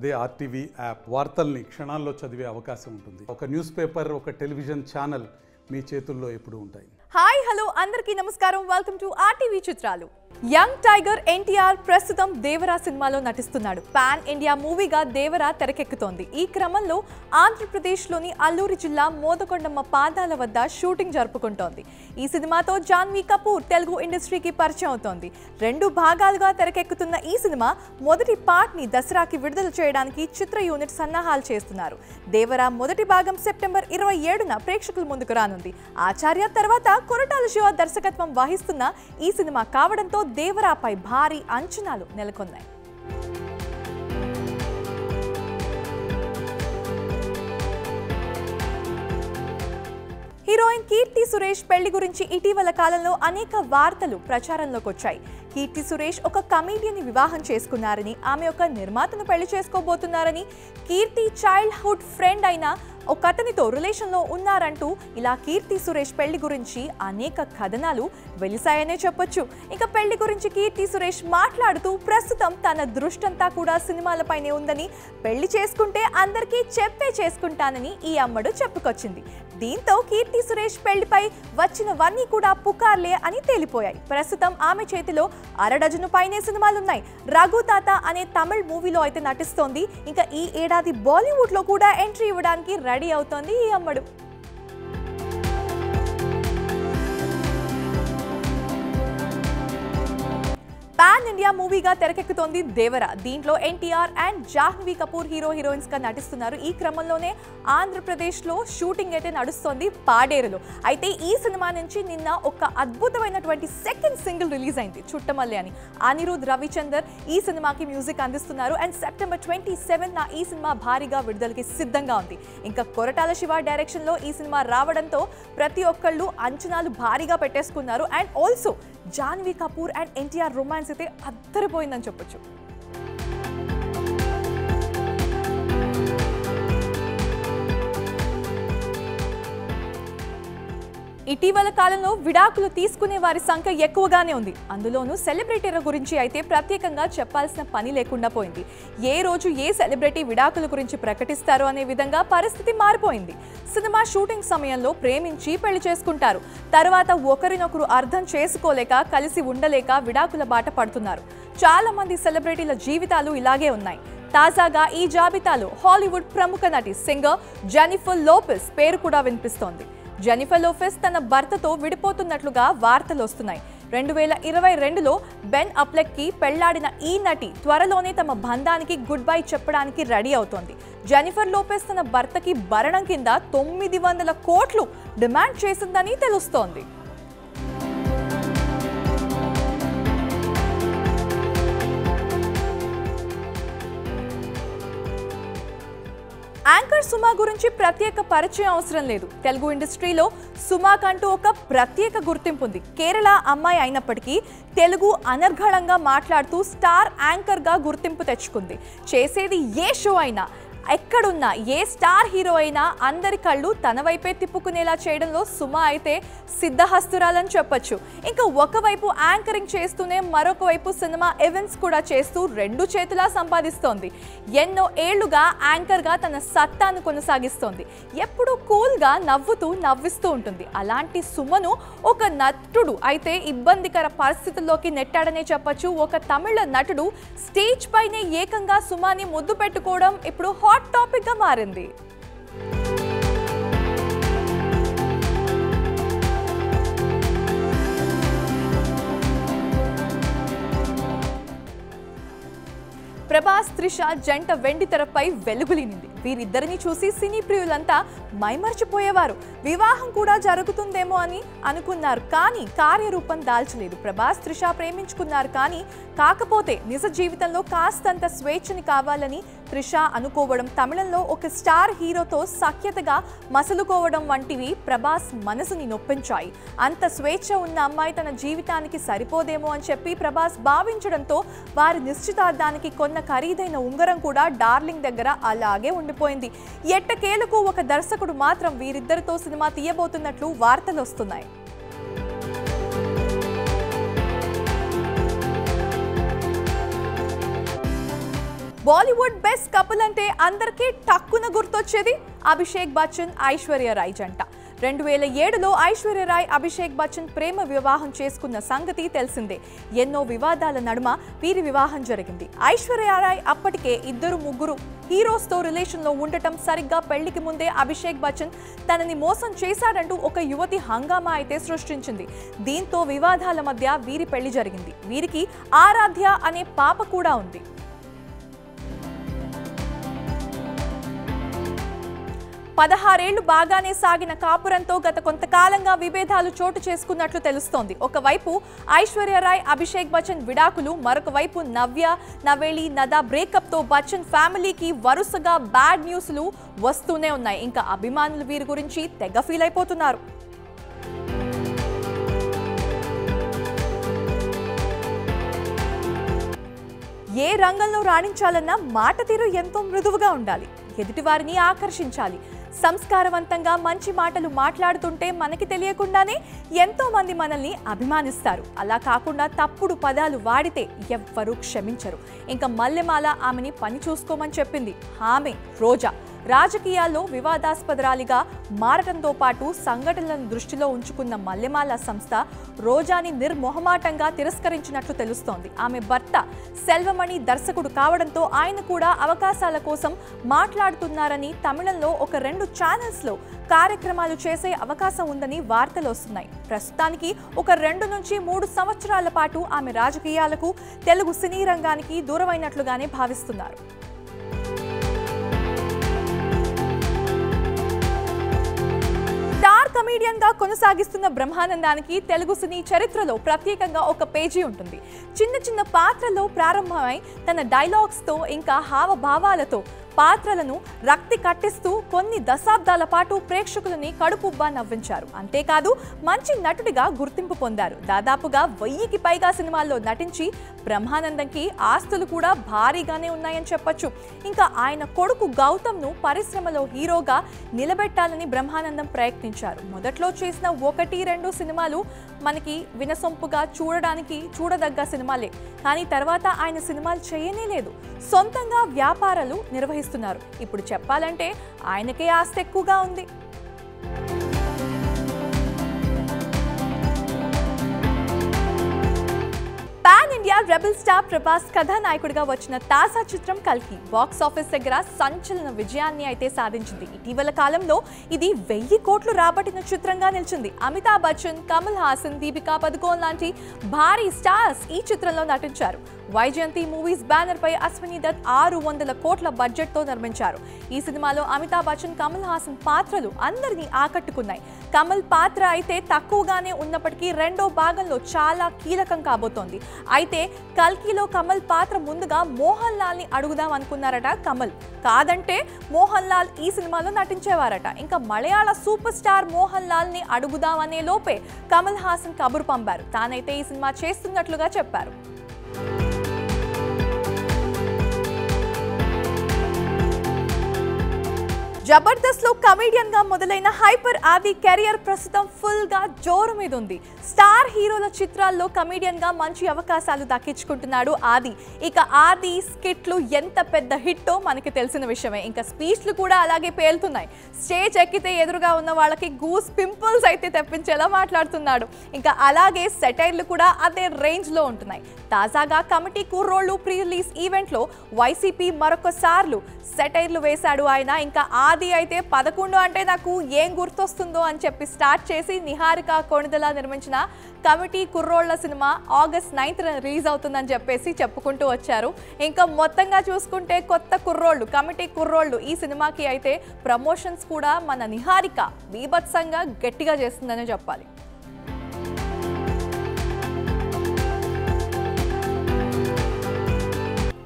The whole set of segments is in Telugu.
అదే ఆర్టీవీ యాప్ వార్తల్ని క్షణాల్లో చదివే అవకాశం ఉంటుంది. ఒక న్యూస్ పేపర్, ఒక టెలివిజన్ ఛానల్ మీ చేతుల్లో ఎప్పుడూ ఉంటాయి. హాయ్ హలో అందరికీ నమస్కారం. వెల్కమ్ టు ఆర్టీవీ చిత్రాలు. యంగ్ టైగర్ ఎన్టీఆర్ ప్రస్తుతం దేవరా సినిమాలో నటిస్తున్నాడు. పాన్ ఇండియా మూవీగా దేవరా తెరకెక్కుతోంది. ఈ క్రమంలో ఆంధ్రప్రదేశ్లోని అల్లూరి జిల్లా మోదకొండమ్మ పాదాల వద్ద షూటింగ్ జరుపుకుంటోంది. ఈ సినిమాతో జాన్వీ కపూర్ తెలుగు ఇండస్ట్రీకి పరిచయం అవుతోంది. 2 భాగాలుగా తెరకెక్కుతున్న ఈ సినిమా మొదటి పార్ట్ ని దసరాకి విడుదల చేయడానికి చిత్ర యూనిట్ సన్నాహాలు చేస్తున్నారు. దేవరా మొదటి భాగం సెప్టెంబర్ 27న ప్రేక్షకుల ముందుకు రానుంది. ఆచార్య తర్వాత కొరటాల శివ దర్శకత్వం వహిస్తున్న ఈ సినిమా కావడంతో దేవరాపై భారీ అంచనాలు నెలకొన్నాయి. హీరోయిన్ కీర్తి సురేష్ పెళ్లి గురించి ఇటీవల కాలంలో అనేక వార్తలు ప్రచారంలోకి వచ్చాయి. కీర్తి సురేష్ ఒక కమీడియన్ ని వివాహం చేసుకున్నారని, ఆమె ఒక నిర్మాతను పెళ్లి చేసుకోబోతున్నారని, కీర్తి చైల్డ్హుడ్ ఫ్రెండ్ అయిన ఒక అతనితో రిలేషన్లో ఉన్నారంటూ ఇలా కీర్తి సురేష్ పెళ్లి గురించి అనేక కథనాలు వెలిసాయనే చెప్పొచ్చు. ఇక పెళ్లి గురించి కీర్తి సురేష్ మాట్లాడుతూ ప్రస్తుతం తన దృష్టంతా కూడా సినిమాలపైనే ఉందని, పెళ్లి చేసుకుంటే అందరికీ చెప్పే చేసుకుంటానని ఈ అమ్మడు చెప్పుకొచ్చింది. దీంతో కీర్తి సురేష్ పెళ్లిపై వచ్చినవన్నీ కూడా పుకార్లే అని తేలిపోయాయి. ప్రస్తుతం ఆమె చేతిలో 6 డజను పైనే సినిమాలున్నాయి. రఘు తాత అనే తమిళ్ మూవీలో అయితే నటిస్తోంది. ఇంకా ఈ ఏడాది బాలీవుడ్ లో కూడా ఎంట్రీ ఇవ్వడానికి రెడీ అవుతోంది ఈ అమ్మడు. పాన్ ఇండియా మూవీగా తెరకెక్కుతోంది దేవరా. దీంట్లో NTR and Janhvi Kapoor heroines గా నటిస్తున్నారు. ఈ క్రమంలోనే ఆంధ్రప్రదేశ్లో షూటింగ్ అయితే నడుస్తోంది పాడేరులో. అయితే ఈ సినిమా నుంచి నిన్న ఒక అద్భుతమైనటువంటి సెకండ్ సింగిల్ రిలీజ్ అయింది, చుట్టమల్లి అని. అనిరుద్ రవిచందర్ ఈ సినిమాకి మ్యూజిక్ అందిస్తున్నారు. అండ్ సెప్టెంబర్ 27న ఈ సినిమా భారీగా విడుదలకి సిద్ధంగా ఉంది. ఇంకా కొరటాల శివ డైరెక్షన్ లో ఈ సినిమా రావడంతో ప్రతి ఒక్కళ్ళు అంచనాలు భారీగా పెట్టేసుకున్నారు. And also Janhvi Kapoor and NTR romance అయితే అద్దరిపోయిందని చెప్పొచ్చు. ఇటీవల కాలంలో విడాకులు తీసుకునే వారి సంఖ్య ఎక్కువగానే ఉంది. అందులోనూ సెలబ్రిటీల గురించి అయితే ప్రత్యేకంగా చెప్పాల్సిన పని లేకుండా పోయింది. ఏ రోజు ఏ సెలబ్రిటీ విడాకుల గురించి ప్రకటిస్తారో అనే విధంగా పరిస్థితి మారిపోయింది. సినిమా షూటింగ్ సమయంలో ప్రేమించి పెళ్లి చేసుకుంటారు. తర్వాత ఒకరినొకరు అర్థం చేసుకోలేక, కలిసి ఉండలేక విడాకుల బాట పడుతున్నారు. చాలా మంది సెలబ్రిటీల జీవితాలు ఇలాగే ఉన్నాయి. తాజాగా ఈ జాబితాలో హాలీవుడ్ ప్రముఖ నటి సింగర్ జెన్నిఫర్ లోపెజ్ పేరు కూడా వినిపిస్తోంది. జెన్నిఫర్ లోపెజ్ తన భర్తతో విడిపోతున్నట్లుగా వార్తలు వస్తున్నాయి. 2022లో బెన్ అప్లెక్ కి పెళ్లాడిన ఈ నటి త్వరలోనే తమ బంధానికి గుడ్ బై చెప్పడానికి రెడీ అవుతోంది. జెన్నిఫర్ లోపెజ్ తన భర్తకి భరణం కింద 900 కోట్లు డిమాండ్ చేసిందని తెలుస్తోంది. యాంకర్ సుమా గురించి ప్రత్యేక పరిచయం అవసరం లేదు. తెలుగు ఇండస్ట్రీలో సుమాకంటూ ఒక ప్రత్యేక గుర్తింపు ఉంది. కేరళ అమ్మాయి అయినప్పటికీ తెలుగు అనర్గళంగా మాట్లాడుతూ స్టార్ యాంకర్గా గుర్తింపు తెచ్చుకుంది. చేసేది ఏ షో అయినా, ఎక్కడున్నా, ఏ స్టార్ హీరో అయినా అందరి కళ్ళు తన వైపే తిప్పుకునేలా చేయడంలో సుమ అయితే సిద్ధహస్తురాలని చెప్పొచ్చు. ఇంకా ఒకవైపు యాంకరింగ్ చేస్తూనే మరొక వైపు సినిమా ఈవెంట్స్ కూడా చేస్తూ 2 చేతులా సంపాదిస్తోంది. ఎన్నో ఏళ్లుగా యాంకర్గా తన సత్తాను కొనసాగిస్తోంది. ఎప్పుడూ కూల్గా నవ్విస్తూ ఉంటుంది. అలాంటి సుమను ఒక నటుడు అయితే ఇబ్బందికర పరిస్థితుల్లోకి నెట్టాడనే చెప్పొచ్చు. ఒక తమిళ నటుడు స్టేజ్ పైనే ఏకంగా సుమాని ముద్దు పెట్టుకోవడం ఇప్పుడు హాట్ టాపిక్ గా మారింది. ప్రభాస్ త్రిష జంట వెండి తెరపై వెలుగులీనింది. వీరిద్దరిని చూసి సినీ ప్రియులంతా మైమర్చిపోయేవారు. వివాహం కూడా జరుగుతుందేమో అని అనుకున్నారు, కానీ కార్యరూపం దాల్చలేదు. ప్రభాస్ త్రిష ప్రేమించుకున్నారు, కానీ కాకపోతే నిజ జీవితంలో కాస్తంత స్వేచ్ఛని కావాలని త్రిష అనుకోవడం, తమిళంలో ఒక స్టార్ హీరోతో సఖ్యతగా మసలుకోవడం వంటివి ప్రభాస్ మనసుని నొప్పించాయి. అంత స్వేచ్ఛ ఉన్న అమ్మాయి తన జీవితానికి సరిపోదేమో అని చెప్పి ప్రభాస్ భావించడంతో వారి నిశ్చితార్థానికి కొన్న ఖరీదైన ఉంగరం కూడా డార్లింగ్ దగ్గర అలాగే ఉండిపోయింది. ఎట్టకేలకు ఒక దర్శకుడు మాత్రం వీరిద్దరితో సినిమా తీయబోతున్నట్లు వార్తలు వస్తున్నాయి. బాలీవుడ్ బెస్ట్ కపుల్ అంటే అందరికీ టక్కున గుర్తొచ్చేది అభిషేక్ బచ్చన్ ఐశ్వర్య రాయ్ జంట. 2007లో ఐశ్వర్య రాయ్ అభిషేక్ బచ్చన్ ప్రేమ వివాహం చేసుకున్న సంగతి తెలిసిందే. ఎన్నో వివాదాల నడుమ వీరి వివాహం జరిగింది. ఐశ్వర్య రాయ్ అప్పటికే 2-3 హీరోస్తో రిలేషన్లో ఉండటం, సరిగ్గా పెళ్లికి ముందే అభిషేక్ బచ్చన్ తనని మోసం చేశాడంటూ ఒక యువతి హంగామా అయితే సృష్టించింది. దీంతో వివాదాల మధ్య వీరి పెళ్లి జరిగింది. వీరికి ఆరాధ్య అనే పాప కూడా ఉంది. 16 ఏళ్లు బాగానే సాగిన కాపురంతో గత కొంతకాలంగా విభేదాలు చోటు చేసుకున్నట్లు తెలుస్తోంది. ఒకవైపు ఐశ్వర్య రాయ్ అభిషేక్ బచ్చన్ విడాకులు, మరొక వైపు నవ్య, నవేలి, నదా బ్రేకప్ తో బచ్చన్ ఫ్యామిలీకి వరుసగా బ్యాడ్ న్యూస్లు వస్తూనే ఉన్నాయి. ఇంకా అభిమానులు వీరి గురించి తెగ ఫీల్ అయిపోతున్నారు. ఏ రంగంలో రాణించాలన్నా మాట తీరు ఎంతో మృదువుగా ఉండాలి. ఎదుటివారిని ఆకర్షించాలి. సంస్కారవంతంగా మంచి మాటలు మాట్లాడుతుంటే మనకి తెలియకుండానే ఎంతో మంది మనల్ని అభిమానిస్తారు. అలా కాకుండా తప్పుడు పదాలు వాడితే ఎవ్వరూ క్షమించరు. ఇంకా మల్లెమాల ఆమెని పని చూసుకోమని చెప్పింది. ఆమె రోజా రాజకీయాల్లో వివాదాస్పదరాలిగా మారటంతో పాటు సంఘటనలను దృష్టిలో ఉంచుకున్న మల్లెమాల సంస్థ రోజాని నిర్మొహమాటంగా తిరస్కరించినట్లు తెలుస్తోంది. ఆమె భర్త సెల్వమణి దర్శకుడు కావడంతో ఆయన కూడా అవకాశాల కోసం మాట్లాడుతున్నారని, తమిళంలో ఒక 2 ఛానల్స్లో కార్యక్రమాలు చేసే అవకాశం ఉందని వార్తలు వస్తున్నాయి. ప్రస్తుతానికి ఒక 2 నుంచి 3 సంవత్సరాల పాటు ఆమె రాజకీయాలకు, తెలుగు సినీ రంగానికి దూరమైనట్లుగానే భావిస్తున్నారు. స్టార్ కమీడియన్ గా కొనసాగిస్తున్న బ్రహ్మానందానికి తెలుగు సినీ చరిత్రలో ప్రత్యేకంగా ఒక పేజీ ఉంటుంది. చిన్న చిన్న పాత్రలో ప్రారంభమై తన డైలాగ్స్ తో ఇంకా హావభావాలతో పాత్రలను రక్తి కట్టిస్తూ కొన్ని దశాబ్దాల పాటు ప్రేక్షకులని కడుపుబ్బా నవ్వించారు. అంతేకాదు మంచి నటుడిగా గుర్తింపు పొందారు. దాదాపుగా 1000కి పైగా సినిమాల్లో నటించి బ్రహ్మానందంకి ఆస్తులు కూడా భారీగానే ఉన్నాయని చెప్పొచ్చు. ఇంకా ఆయన కొడుకు గౌతమ్ను పరిశ్రమలో హీరోగా నిలబెట్టాలని బ్రహ్మానందం ప్రయత్నించారు. మొదట్లో చేసిన 1-2 సినిమాలు మనకి వినసొంపుగా చూడదగ్గ సినిమాలే. కానీ తర్వాత ఆయన సినిమాలు చేయనే లేదు. సొంతంగా వ్యాపారాలు నిర్వహిస్తున్నారు. ఇప్పుడు చెప్పాలంటే ఆయనకే ఆస్తి ఎక్కువగా ఉంది. Pan India rebel star Prabhas కథానాయకుడిగా వచ్చిన తాజా చిత్రం కల్కి బాక్స్ ఆఫీస్ దగ్గర సంచలన విజయాన్ని అయితే సాధించింది. ఇటీవల కాలంలో ఇది 1000 కోట్లు రాబట్టిన చిత్రంగా నిలిచింది. అమితాబ్ బచ్చన్, కమల్ హాసన్, దీపికా పదుకోన్ లాంటి భారీ స్టార్స్ ఈ చిత్రంలో నటించారు. వైజయంతి మూవీస్ బ్యానర్ పై అశ్విని దత్ 600 కోట్ల బడ్జెట్ తో నిర్మించారు. ఈ సినిమాలో అమితాబ్ బచ్చన్, కమల్ హాసన్ పాత్రలు అందరినీ ఆకట్టుకున్నాయి. కమల్ పాత్ర అయితే తక్కువగానే ఉన్నప్పటికీ 2వ భాగంలో చాలా కీలకం కాబోతోంది. అయితే కల్కిలో కమల్ పాత్ర ముందుగా మోహన్ లాల్ ని అడుగుదాం అనుకున్నారట కమల్. కాదంటే మోహన్ లాల్ ఈ సినిమాలో నటించేవారట. ఇంకా మలయాళ సూపర్ స్టార్ మోహన్ లాల్ ని అడుగుదాం అనే లోపే కమల్ హాసన్ కబురు పంపారు. తానైతే ఈ సినిమా చేస్తున్నట్లుగా చెప్పారు. జబర్దస్త్ లో కమీడియన్ గా మొదలైన హైపర్ ఆది కెరియర్ ప్రస్తుతం ఫుల్ గా జోరు మీద ఉంది. స్టార్ హీరోల చిత్రాల్లో కమీడియన్ గా మంచి అవకాశాలు దక్కించుకుంటున్నాడు ఆది. ఇక ఆది స్కిట్లు ఎంత పెద్ద హిట్టో మనకి తెలిసిన విషయమే. ఇంకా స్పీచ్లు కూడా అలాగే పేలుతున్నాయి. స్టేజ్ ఎక్కితే ఎదురుగా ఉన్న వాళ్ళకి గూస్ పింపుల్స్ అయితే తెప్పించేలా మాట్లాడుతున్నాడు. ఇంకా అలాగే సెటైర్లు కూడా అదే రేంజ్ లో ఉంటున్నాయి. తాజాగా కమిటీ కుర్రోళ్ళు ప్రీ రిలీజ్ ఈవెంట్ లో వైసీపీ మరొకసార్లు సెటైర్లు వేశాడు ఆయన. ఇంకా ఆది అయితే 11 అంటే నాకు ఏం గుర్తొస్తుందో అని చెప్పి స్టార్ట్ చేసి నిహారిక కొణిదెల నిర్మించిన కమిటీ కుర్రోళ్ళ సినిమా ఆగస్ట్ 9th రిలీజ్ అవుతుందని చెప్పేసి చెప్పుకుంటూ వచ్చారు. ఇంకా మొత్తంగా చూసుకుంటే కొత్త కుర్రోళ్ళు, కమిటీ కుర్రోళ్ళు ఈ సినిమాకి అయితే ప్రమోషన్స్ కూడా మన నిహారిక బీభత్సంగా గట్టిగా చేస్తుందనే చెప్పాలి.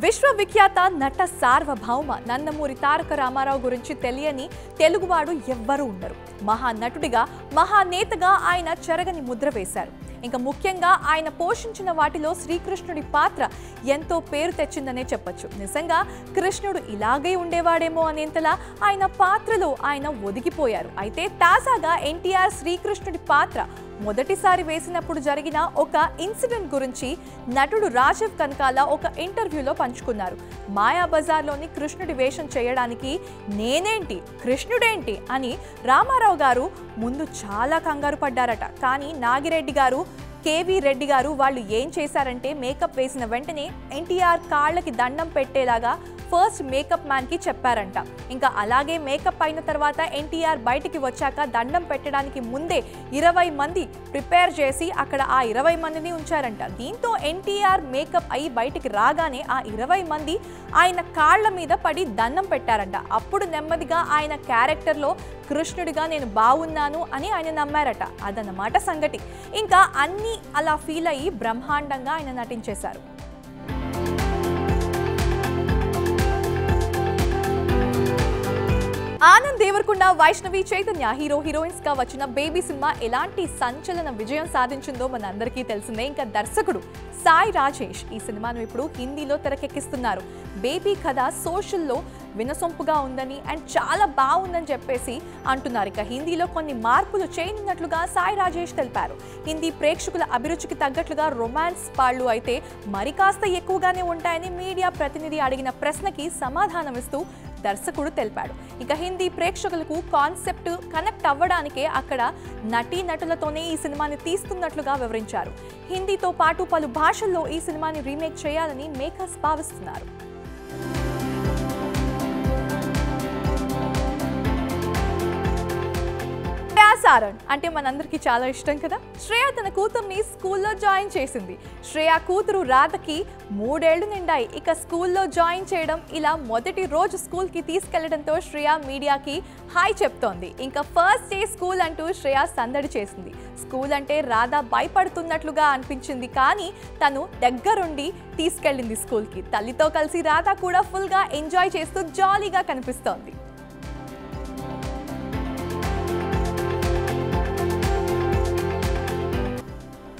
విశ్వవిఖ్యాత నట సార్వభౌమ నందమూరి తారక రామారావు గురించి తెలియని తెలుగువాడు ఎవ్వరూ ఉండరు. మహానటుడిగా, మహానేతగా ఆయన చెరగని ముద్ర వేశారు. ఇంకా ముఖ్యంగా ఆయన పోషించిన వాటిలో శ్రీకృష్ణుడి పాత్ర ఎంతో పేరు తెచ్చిందనే చెప్పొచ్చు. నిజంగా కృష్ణుడు ఇలాగే ఉండేవాడేమో అనేంతలా ఆయన పాత్రలో ఆయన ఒదిగిపోయారు. అయితే తాజాగా ఎన్టీఆర్ శ్రీకృష్ణుడి పాత్ర మొదటిసారి వేసినప్పుడు జరిగిన ఒక ఇన్సిడెంట్ గురించి నటుడు రాజీవ్ కనకాల ఒక ఇంటర్వ్యూలో పంచుకున్నారు. మాయాబజార్లోని కృష్ణుడి వేషం చేయడానికి నేనేంటి కృష్ణుడేంటి అని రామారావు గారు ముందు చాలా కంగారు పడ్డారట. కానీ నాగిరెడ్డి గారు, కేవీ రెడ్డి గారు వాళ్ళు ఏం చేశారంటే మేకప్ వేసిన వెంటనే ఎన్టీఆర్ కాళ్ళకి దండం పెట్టేలాగా ఫస్ట్ మేకప్ మ్యాన్ కి చెప్పారంట. ఇంకా అలాగే మేకప్ అయిన తర్వాత ఎన్టీఆర్ బయటికి వచ్చాక దండం పెట్టడానికి ముందే 20 మంది ప్రిపేర్ చేసి అక్కడ ఆ 20 మందిని ఉంచారంట. దీంతో ఎన్టీఆర్ మేకప్ అయ్యి బయటికి రాగానే ఆ 20 మంది ఆయన కాళ్ళ మీద పడి దండం పెట్టారంట. అప్పుడు నెమ్మదిగా ఆయన క్యారెక్టర్లో కృష్ణుడిగా నేను బాగున్నాను అని ఆయన నమ్మారట. అదన్నమాట సంగతి. ఇంకా అన్నీ అలా ఫీల్ అయ్యి బ్రహ్మాండంగా ఆయన నటించేశారు. ఆనంద్ దేవరకొండ, వైష్ణవి, చైతన్య హీరో హీరోయిన్స్ గా వచ్చిన బేబీ సినిమా ఎలాంటి సంచలన విజయం సాధించిందో మన అందరికీ తెలిసిందే. ఇంకా దర్శకుడు సాయి రాజేష్ ఈ సినిమాను ఇప్పుడు హిందీలో తెరకెక్కిస్తున్నారు. బేబీ కథ సోషల్లో వినసొంపుగా ఉందని అండ్ చాలా బాగుందని చెప్పేసి అంటున్నారు. ఇక హిందీలో కొన్ని మార్పులు చేయనున్నట్లుగా సాయి రాజేష్ తెలిపారు. హిందీ ప్రేక్షకుల అభిరుచికి తగ్గట్లుగా రొమాన్స్ పాళ్ళు అయితే మరి కాస్త ఎక్కువగానే ఉంటాయని మీడియా ప్రతినిధి అడిగిన ప్రశ్నకి సమాధానమిస్తూ దర్శకుడు తెలిపాడు. ఇక హిందీ ప్రేక్షకులకు కాన్సెప్ట్ కనెక్ట్ అవ్వడానికే అక్కడ నటీనటులతోనే ఈ సినిమాని తీస్తున్నట్లుగా వివరించారు. హిందీతో పాటు పలు భాషల్లో ఈ సినిమాని రీమేక్ చేయాలని మేకర్స్ భావిస్తున్నారు. సారణ్ అంటే మనందరికీ చాలా ఇష్టం కదా. శ్రేయ తన కూతుర్ని స్కూల్లో జాయిన్ చేసింది. శ్రేయ కూతురు రాధకి 3 ఏళ్లు నిండాయి. ఇక స్కూల్లో జాయిన్ చేయడం, ఇలా మొదటి రోజు స్కూల్కి తీసుకెళ్లడంతో శ్రేయ మీడియాకి హాయ్ చెప్తోంది. ఇంకా ఫస్ట్ డే స్కూల్ అంటూ శ్రేయ సందడి చేసింది. స్కూల్ అంటే రాధ భయపడుతున్నట్లుగా అనిపించింది, కానీ తను దగ్గరుండి తీసుకెళ్ళింది స్కూల్కి. తల్లితో కలిసి రాధ కూడా ఫుల్గా ఎంజాయ్ చేస్తూ జాలీగా కనిపిస్తోంది.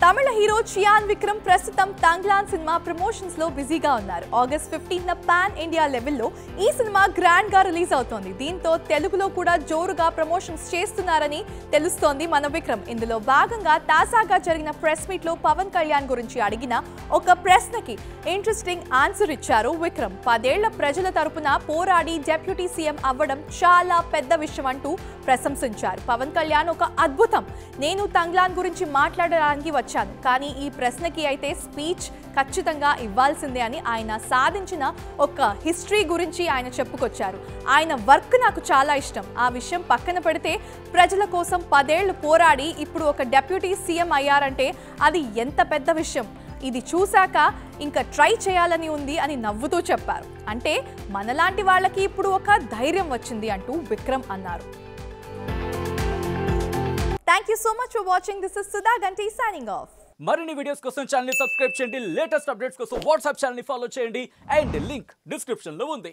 తమిళ హీరో చియాన్ విక్రమ్ ప్రస్తుతం తంగ్లాన్ సినిమా ప్రమోషన్స్ లో బిజీగా ఉన్నారు. ఆగస్ట్ 15న పాన్ ఇండియా లెవెల్లో ఈ సినిమా గ్రాండ్ గా రిలీజ్ అవుతోంది. దీంతో తెలుగులో కూడా జోరుగా ప్రమోషన్స్ చేస్తున్నారని తెలుస్తోంది మన విక్రమ్. ఇందులో భాగంగా తాజాగా జరిగిన ప్రెస్ మీట్ లో పవన్ కళ్యాణ్ గురించి అడిగిన ఒక ప్రశ్నకి ఇంట్రెస్టింగ్ ఆన్సర్ ఇచ్చారు విక్రమ్. 10 ఏళ్ల ప్రజల తరపున పోరాడి డిప్యూటీ సీఎం అవ్వడం చాలా పెద్ద విషయం అంటూ ప్రశంసించారు. పవన్ కళ్యాణ్ ఒక అద్భుతం. నేను తంగ్లాన్ గురించి మాట్లాడడానికి వచ్చాను, కానీ ఈ ప్రశ్నకి అయితే స్పీచ్ ఖచ్చితంగా ఇవ్వాల్సిందే అని ఆయన సాధించిన ఒక హిస్టరీ గురించి ఆయన చెప్పుకొచ్చారు. ఆయన వర్క్ నాకు చాలా ఇష్టం. ఆ విషయం పక్కన పెడితే ప్రజల కోసం 10 ఏళ్లు పోరాడి ఇప్పుడు ఒక డిప్యూటీ సీఎం అయ్యారంటే అది ఎంత పెద్ద విషయం. ఇది చూశాక ఇంకా ట్రై చేయాలని ఉంది అని నవ్వుతూ చెప్పారు. అంటే మనలాంటి వాళ్ళకి ఇప్పుడు ఒక ధైర్యం వచ్చింది అంటూ విక్రమ్ అన్నారు. Thank you so much for watching. This is Sudha Ganti signing off. మరిన్ని వీడియోస్ కోసం ఛానల్ ని సబ్స్క్రైబ్ చేయండి. లేటెస్ట్ అప్డేట్స్ కోసం వాట్సాప్ ఛానల్ ని ఫాలో చేయండి. అండ్ లింక్ డిస్క్రిప్షన్ లో ఉంది.